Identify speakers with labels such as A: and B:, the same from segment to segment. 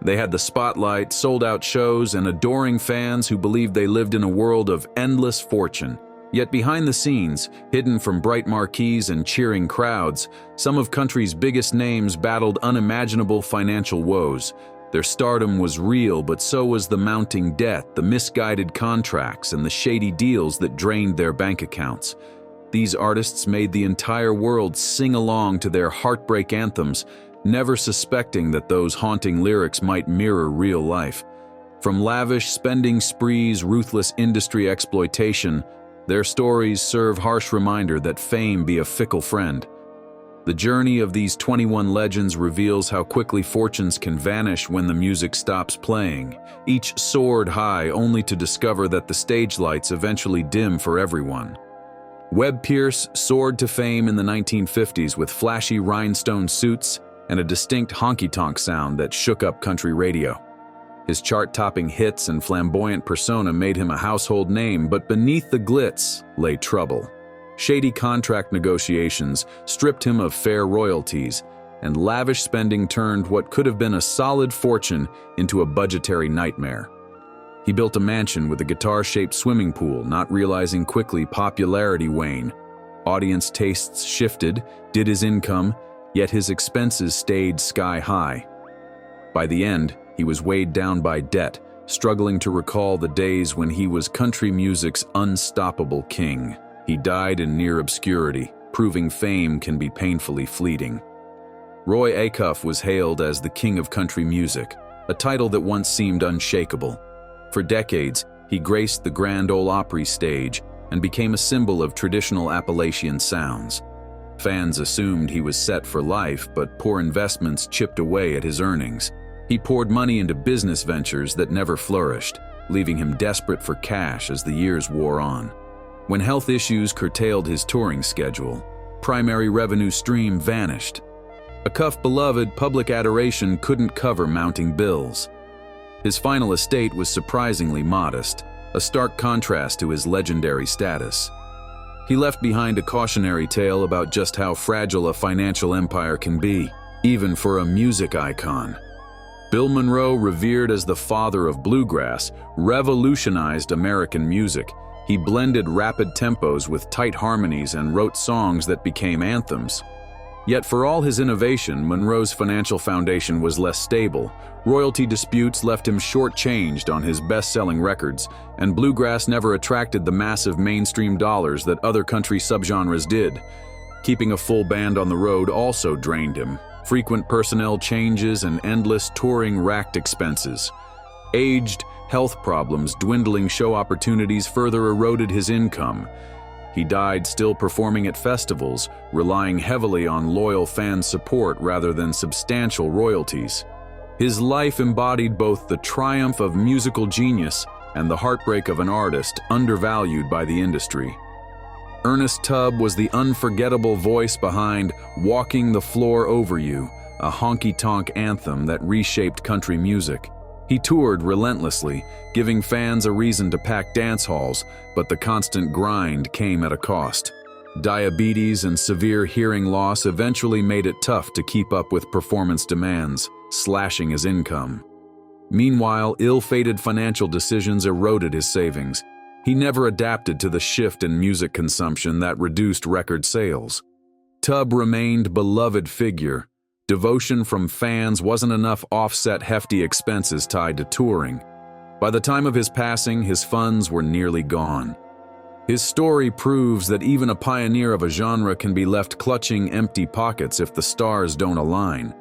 A: They had the spotlight, sold-out shows, and adoring fans who believed they lived in a world of endless fortune. Yet behind the scenes, hidden from bright marquees and cheering crowds, some of country's biggest names battled unimaginable financial woes. Their stardom was real, but so was the mounting debt, the misguided contracts, and the shady deals that drained their bank accounts. These artists made the entire world sing along to their heartbreak anthems, never suspecting that those haunting lyrics might mirror real life. From lavish spending sprees, ruthless industry exploitation, their stories serve harsh reminder that fame be a fickle friend. The journey of these 21 legends reveals how quickly fortunes can vanish when the music stops playing. Each soared high only to discover that the stage lights eventually dim for everyone. Webb Pierce soared to fame in the 1950s with flashy rhinestone suits and a distinct honky-tonk sound that shook up country radio. His chart-topping hits and flamboyant persona made him a household name, but beneath the glitz lay trouble. Shady contract negotiations stripped him of fair royalties, and lavish spending turned what could have been a solid fortune into a budgetary nightmare. He built a mansion with a guitar-shaped swimming pool, not realizing quickly popularity waned. Audience tastes shifted, did his income, yet his expenses stayed sky-high. By the end, he was weighed down by debt, struggling to recall the days when he was country music's unstoppable king. He died in near obscurity, proving fame can be painfully fleeting. Roy Acuff was hailed as the king of country music, a title that once seemed unshakable. For decades, he graced the Grand Ole Opry stage and became a symbol of traditional Appalachian sounds. Fans assumed he was set for life, but poor investments chipped away at his earnings. He poured money into business ventures that never flourished, leaving him desperate for cash as the years wore on. When health issues curtailed his touring schedule, primary revenue stream vanished. Acuff's beloved public adoration couldn't cover mounting bills. His final estate was surprisingly modest, a stark contrast to his legendary status. He left behind a cautionary tale about just how fragile a financial empire can be, even for a music icon. Bill Monroe, revered as the father of bluegrass, revolutionized American music. He blended rapid tempos with tight harmonies and wrote songs that became anthems. Yet for all his innovation, Monroe's financial foundation was less stable. Royalty disputes left him shortchanged on his best-selling records, and bluegrass never attracted the massive mainstream dollars that other country subgenres did. Keeping a full band on the road also drained him. Frequent personnel changes and endless touring racked expenses. Aged, health problems, dwindling show opportunities further eroded his income. He died still performing at festivals, relying heavily on loyal fan support rather than substantial royalties. His life embodied both the triumph of musical genius and the heartbreak of an artist undervalued by the industry. Ernest Tubb was the unforgettable voice behind "Walking the Floor Over You," a honky-tonk anthem that reshaped country music. He toured relentlessly, giving fans a reason to pack dance halls, but the constant grind came at a cost. Diabetes and severe hearing loss eventually made it tough to keep up with performance demands, slashing his income. Meanwhile, ill-fated financial decisions eroded his savings. He never adapted to the shift in music consumption that reduced record sales. Tubb remained a beloved figure. Devotion from fans wasn't enough to offset hefty expenses tied to touring. By the time of his passing, his funds were nearly gone. His story proves that even a pioneer of a genre can be left clutching empty pockets if the stars don't align.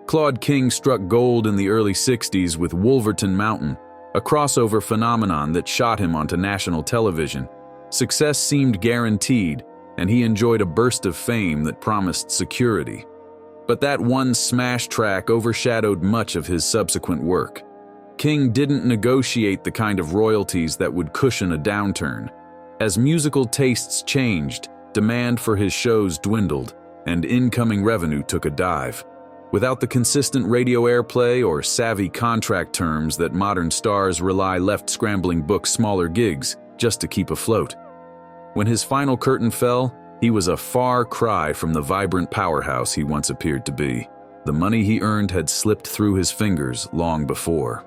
A: Claude King struck gold in the early 60s with Wolverton Mountain, a crossover phenomenon that shot him onto national television. Success seemed guaranteed, and he enjoyed a burst of fame that promised security. But that one smash track overshadowed much of his subsequent work. King didn't negotiate the kind of royalties that would cushion a downturn. As musical tastes changed, demand for his shows dwindled, and incoming revenue took a dive. Without the consistent radio airplay or savvy contract terms that modern stars rely left scrambling book smaller gigs just to keep afloat. When his final curtain fell, he was a far cry from the vibrant powerhouse he once appeared to be. The money he earned had slipped through his fingers long before.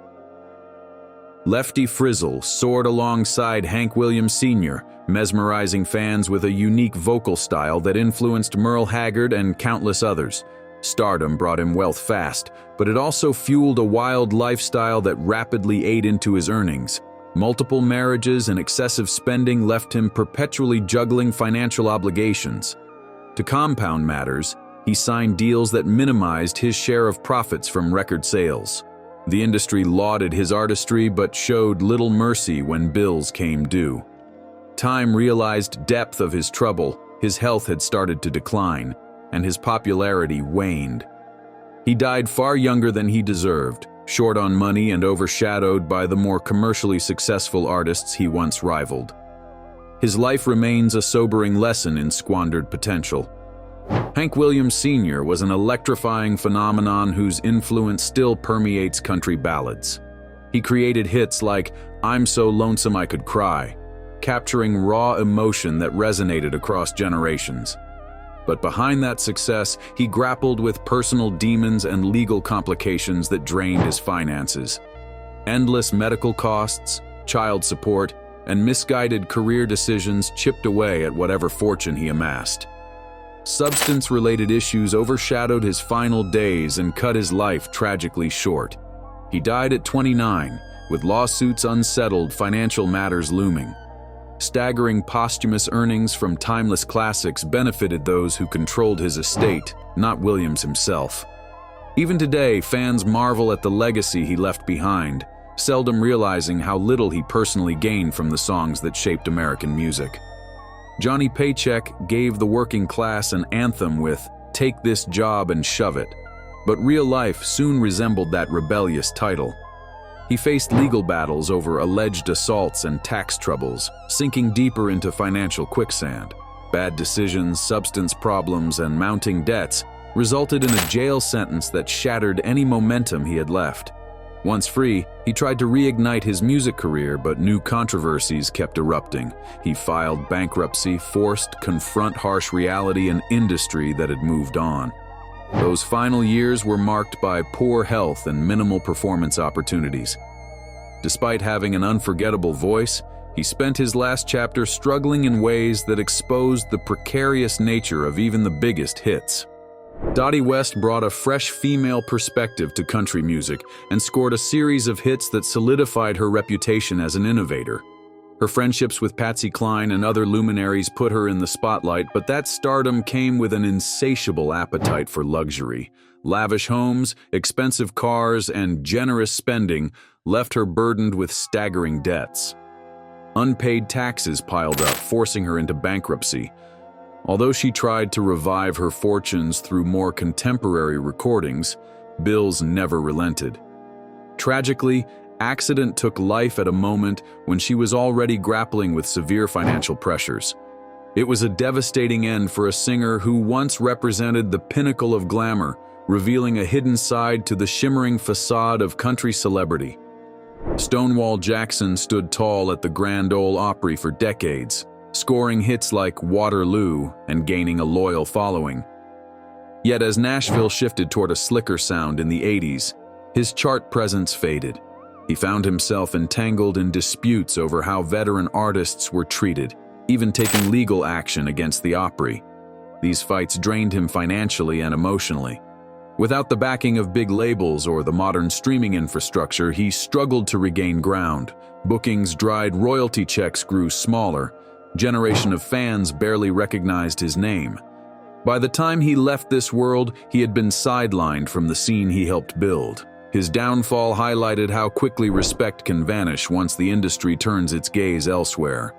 A: Lefty Frizzell soared alongside Hank Williams Sr., mesmerizing fans with a unique vocal style that influenced Merle Haggard and countless others. Stardom brought him wealth fast, but it also fueled a wild lifestyle that rapidly ate into his earnings. Multiple marriages and excessive spending left him perpetually juggling financial obligations. To compound matters, he signed deals that minimized his share of profits from record sales. The industry lauded his artistry but showed little mercy when bills came due. Time realized depth of his trouble. His health had started to decline, and his popularity waned. He died far younger than he deserved, short on money and overshadowed by the more commercially successful artists he once rivaled. His life remains a sobering lesson in squandered potential. Hank Williams Sr. was an electrifying phenomenon whose influence still permeates country ballads. He created hits like "I'm So Lonesome I Could Cry," capturing raw emotion that resonated across generations. But behind that success, he grappled with personal demons and legal complications that drained his finances. Endless medical costs, child support, and misguided career decisions chipped away at whatever fortune he amassed. Substance-related issues overshadowed his final days and cut his life tragically short. He died at 29, with lawsuits unsettled, financial matters looming. Staggering posthumous earnings from timeless classics benefited those who controlled his estate, not Williams himself. Even today, fans marvel at the legacy he left behind, seldom realizing how little he personally gained from the songs that shaped American music. Johnny Paycheck gave the working class an anthem with "Take This Job and Shove It," but real life soon resembled that rebellious title. He faced legal battles over alleged assaults and tax troubles, sinking deeper into financial quicksand. Bad decisions, substance problems, and mounting debts resulted in a jail sentence that shattered any momentum he had left. Once free, he tried to reignite his music career, but new controversies kept erupting. He filed bankruptcy, forced to confront harsh reality, an industry that had moved on. Those final years were marked by poor health and minimal performance opportunities. Despite having an unforgettable voice, he spent his last chapter struggling in ways that exposed the precarious nature of even the biggest hits. Dottie West brought a fresh female perspective to country music and scored a series of hits that solidified her reputation as an innovator. Her friendships with Patsy Cline and other luminaries put her in the spotlight, but that stardom came with an insatiable appetite for luxury. Lavish homes, expensive cars, and generous spending left her burdened with staggering debts. Unpaid taxes piled up, forcing her into bankruptcy. Although she tried to revive her fortunes through more contemporary recordings, bills never relented. Tragically, accident took life at a moment when she was already grappling with severe financial pressures. It was a devastating end for a singer who once represented the pinnacle of glamour, revealing a hidden side to the shimmering facade of country celebrity. Stonewall Jackson stood tall at the Grand Ole Opry for decades, scoring hits like Waterloo and gaining a loyal following. Yet as Nashville shifted toward a slicker sound in the 80s, his chart presence faded. He found himself entangled in disputes over how veteran artists were treated, even taking legal action against the Opry. These fights drained him financially and emotionally. Without the backing of big labels or the modern streaming infrastructure, he struggled to regain ground. Bookings dried, royalty checks grew smaller. Generation of fans barely recognized his name. By the time he left this world, he had been sidelined from the scene he helped build. His downfall highlighted how quickly respect can vanish once the industry turns its gaze elsewhere.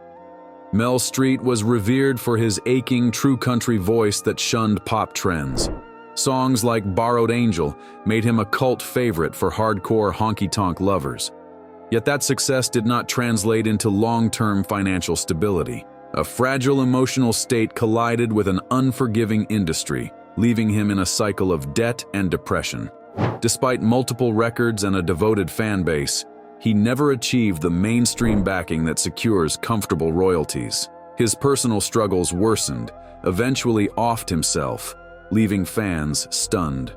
A: Mel Street was revered for his aching, true country voice that shunned pop trends. Songs like Borrowed Angel made him a cult favorite for hardcore honky-tonk lovers. Yet that success did not translate into long-term financial stability. A fragile emotional state collided with an unforgiving industry, leaving him in a cycle of debt and depression. Despite multiple records and a devoted fan base, he never achieved the mainstream backing that secures comfortable royalties. His personal struggles worsened, eventually offed himself, leaving fans stunned.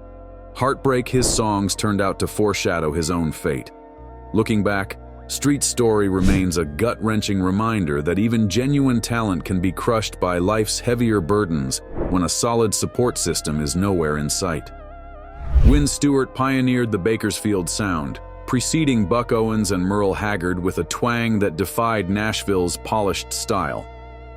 A: Heartbreak, his songs turned out to foreshadow his own fate. Looking back, Street's story remains a gut-wrenching reminder that even genuine talent can be crushed by life's heavier burdens when a solid support system is nowhere in sight. Wynn Stewart pioneered the Bakersfield sound, preceding Buck Owens and Merle Haggard with a twang that defied Nashville's polished style.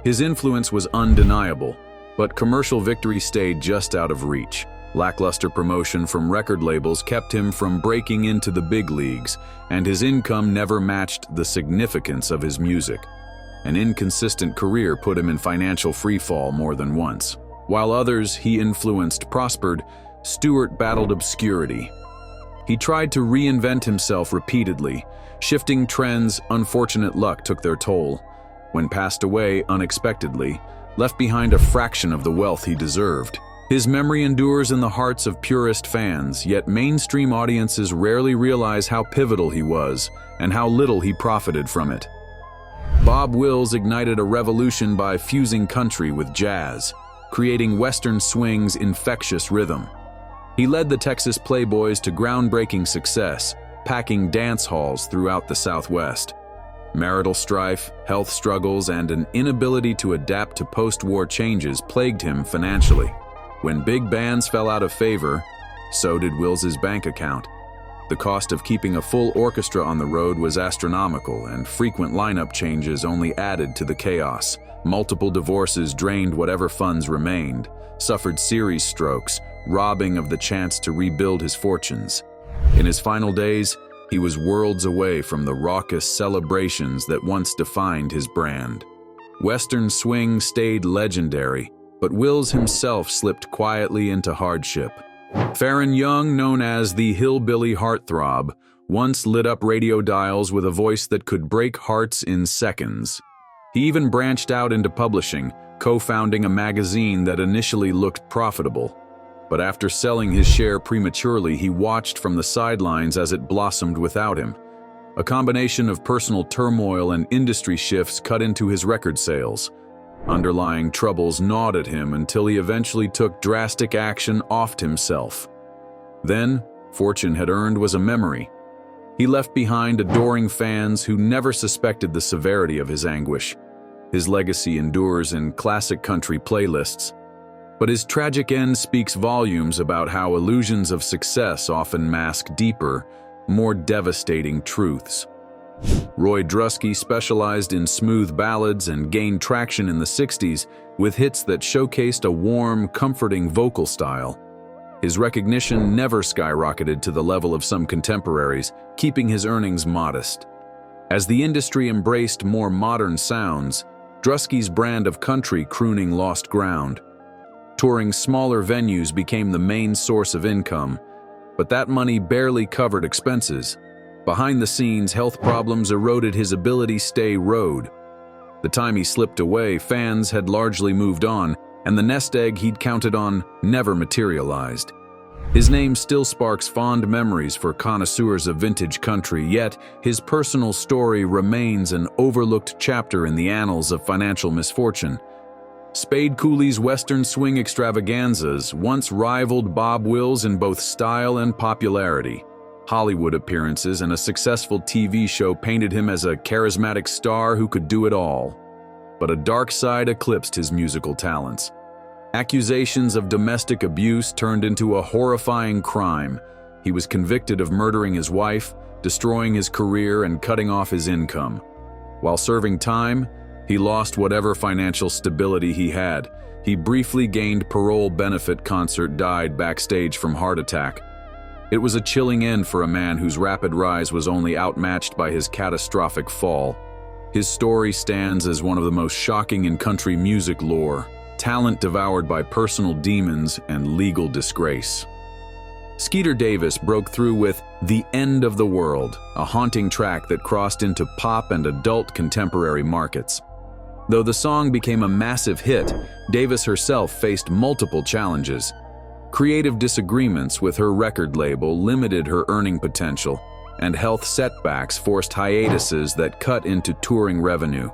A: His influence was undeniable, but commercial victory stayed just out of reach. Lackluster promotion from record labels kept him from breaking into the big leagues, and his income never matched the significance of his music. An inconsistent career put him in financial freefall more than once. While others he influenced prospered, Stewart battled obscurity. He tried to reinvent himself repeatedly. Shifting trends, unfortunate luck took their toll. When passed away unexpectedly, left behind a fraction of the wealth he deserved. His memory endures in the hearts of purist fans, yet mainstream audiences rarely realize how pivotal he was and how little he profited from it. Bob Wills ignited a revolution by fusing country with jazz, creating Western swing's infectious rhythm. He led the Texas Playboys to groundbreaking success, packing dance halls throughout the Southwest. Marital strife, health struggles, and an inability to adapt to post-war changes plagued him financially. When big bands fell out of favor, so did Wills's bank account. The cost of keeping a full orchestra on the road was astronomical, and frequent lineup changes only added to the chaos. Multiple divorces drained whatever funds remained, suffered series strokes, robbing of the chance to rebuild his fortunes. In his final days, he was worlds away from the raucous celebrations that once defined his brand. Western swing stayed legendary, but Wills himself slipped quietly into hardship. Faron Young, known as the hillbilly heartthrob, once lit up radio dials with a voice that could break hearts in seconds. He even branched out into publishing, co-founding a magazine that initially looked profitable. But after selling his share prematurely, he watched from the sidelines as it blossomed without him. A combination of personal turmoil and industry shifts cut into his record sales. Underlying troubles gnawed at him until he eventually took drastic action, offed himself. Then, fortune had earned was a memory. He left behind adoring fans who never suspected the severity of his anguish. His legacy endures in classic country playlists, but his tragic end speaks volumes about how illusions of success often mask deeper, more devastating truths. Roy Drusky specialized in smooth ballads and gained traction in the 60s with hits that showcased a warm, comforting vocal style. His recognition never skyrocketed to the level of some contemporaries, keeping his earnings modest. As the industry embraced more modern sounds, Drusky's brand of country crooning lost ground. Touring smaller venues became the main source of income, but that money barely covered expenses. Behind the scenes, health problems eroded his ability to stay road. The time he slipped away, fans had largely moved on, and the nest egg he'd counted on never materialized. His name still sparks fond memories for connoisseurs of vintage country, yet his personal story remains an overlooked chapter in the annals of financial misfortune. Spade Cooley's Western swing extravaganzas once rivaled Bob Wills in both style and popularity. Hollywood appearances and a successful TV show painted him as a charismatic star who could do it all. But a dark side eclipsed his musical talents. Accusations of domestic abuse turned into a horrifying crime. He was convicted of murdering his wife, destroying his career, and cutting off his income. While serving time, he lost whatever financial stability he had. He briefly gained parole benefit concert, died backstage from heart attack. It was a chilling end for a man whose rapid rise was only outmatched by his catastrophic fall. His story stands as one of the most shocking in country music lore, talent devoured by personal demons and legal disgrace. Skeeter Davis broke through with "The End of the World," a haunting track that crossed into pop and adult contemporary markets. Though the song became a massive hit, Davis herself faced multiple challenges. Creative disagreements with her record label limited her earning potential, and health setbacks forced hiatuses that cut into touring revenue.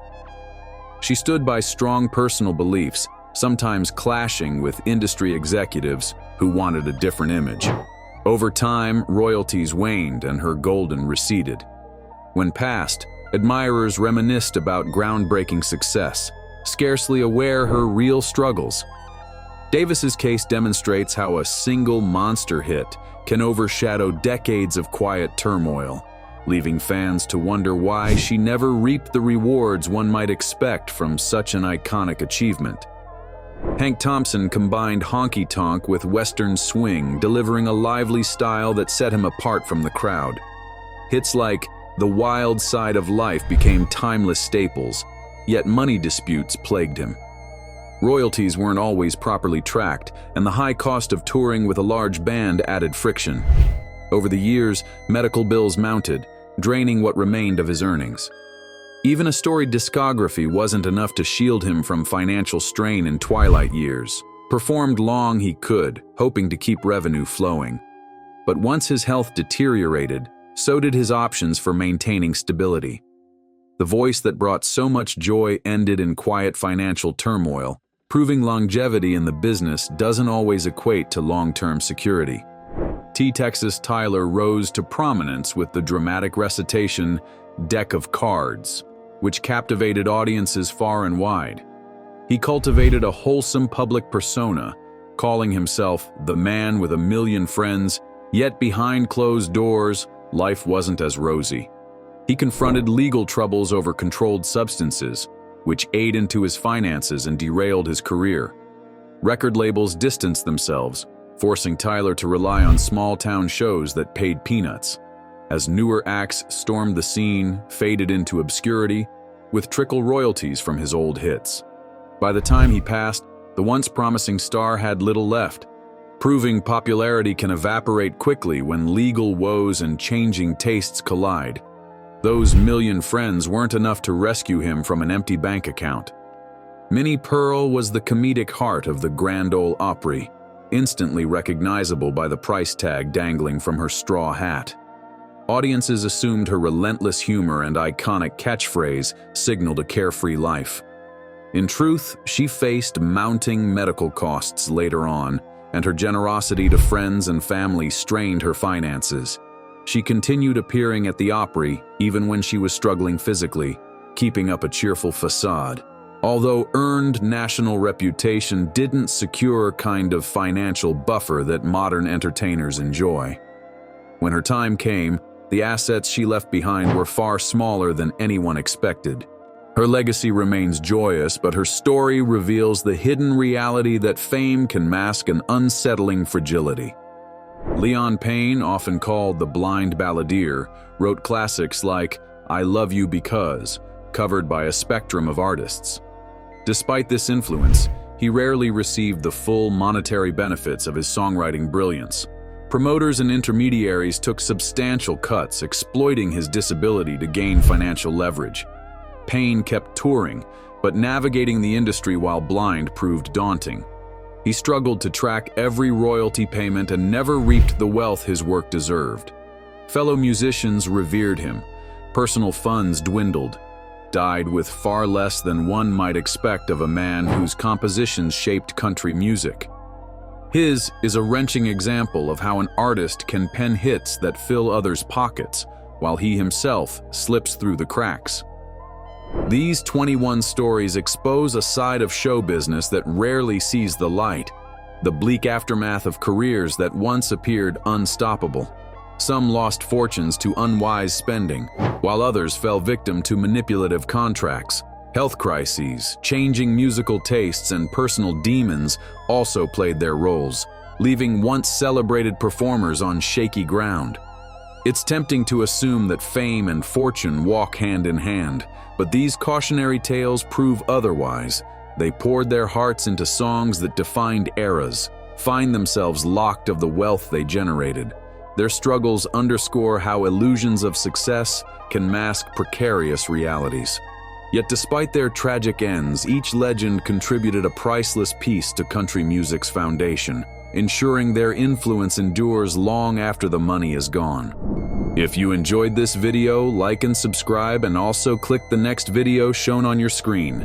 A: She stood by strong personal beliefs, sometimes clashing with industry executives who wanted a different image. Over time, royalties waned and her golden receded. When passed, admirers reminisced about groundbreaking success, scarcely aware her real struggles. Davis's case demonstrates how a single monster hit can overshadow decades of quiet turmoil, leaving fans to wonder why she never reaped the rewards one might expect from such an iconic achievement. Hank Thompson combined honky-tonk with Western swing, delivering a lively style that set him apart from the crowd. Hits like "The Wild Side of Life" became timeless staples, yet money disputes plagued him. Royalties weren't always properly tracked, and the high cost of touring with a large band added friction. Over the years, medical bills mounted, draining what remained of his earnings. Even a storied discography wasn't enough to shield him from financial strain in twilight years. Performed long he could, hoping to keep revenue flowing. But once his health deteriorated, so did his options for maintaining stability. The voice that brought so much joy ended in quiet financial turmoil, proving longevity in the business doesn't always equate to long-term security. T. Texas Tyler rose to prominence with the dramatic recitation "Deck of Cards," which captivated audiences far and wide. He cultivated a wholesome public persona, calling himself the man with a million friends, yet behind closed doors, life wasn't as rosy. He confronted legal troubles over controlled substances, which ate into his finances and derailed his career. Record labels distanced themselves, forcing Tyler to rely on small-town shows that paid peanuts. As newer acts stormed the scene, faded into obscurity, with trickle royalties from his old hits. By the time he passed, the once promising star had little left, proving popularity can evaporate quickly when legal woes and changing tastes collide. Those million friends weren't enough to rescue him from an empty bank account. Minnie Pearl was the comedic heart of the Grand Ole Opry, instantly recognizable by the price tag dangling from her straw hat. Audiences assumed her relentless humor and iconic catchphrase signaled a carefree life. In truth, she faced mounting medical costs later on, and her generosity to friends and family strained her finances. She continued appearing at the Opry even when she was struggling physically, keeping up a cheerful facade. Although earned national reputation didn't secure kind of financial buffer that modern entertainers enjoy. When her time came, the assets she left behind were far smaller than anyone expected. Her legacy remains joyous, but her story reveals the hidden reality that fame can mask an unsettling fragility. Leon Payne, often called the blind balladeer, wrote classics like "I Love You Because," covered by a spectrum of artists. Despite this influence, he rarely received the full monetary benefits of his songwriting brilliance. Promoters and intermediaries took substantial cuts, exploiting his disability to gain financial leverage. Payne kept touring, but navigating the industry while blind proved daunting. He struggled to track every royalty payment and never reaped the wealth his work deserved. Fellow musicians revered him. Personal funds dwindled, died with far less than one might expect of a man whose compositions shaped country music. His is a wrenching example of how an artist can pen hits that fill others' pockets, while he himself slips through the cracks. These 21 stories expose a side of show business that rarely sees the light, the bleak aftermath of careers that once appeared unstoppable. Some lost fortunes to unwise spending, while others fell victim to manipulative contracts. Health crises, changing musical tastes, and personal demons also played their roles, leaving once celebrated performers on shaky ground. It's tempting to assume that fame and fortune walk hand in hand, but these cautionary tales prove otherwise. They poured their hearts into songs that defined eras, find themselves locked of the wealth they generated. Their struggles underscore how illusions of success can mask precarious realities. Yet despite their tragic ends, each legend contributed a priceless piece to country music's foundation, ensuring their influence endures long after the money is gone. If you enjoyed this video, like and subscribe, and also click the next video shown on your screen.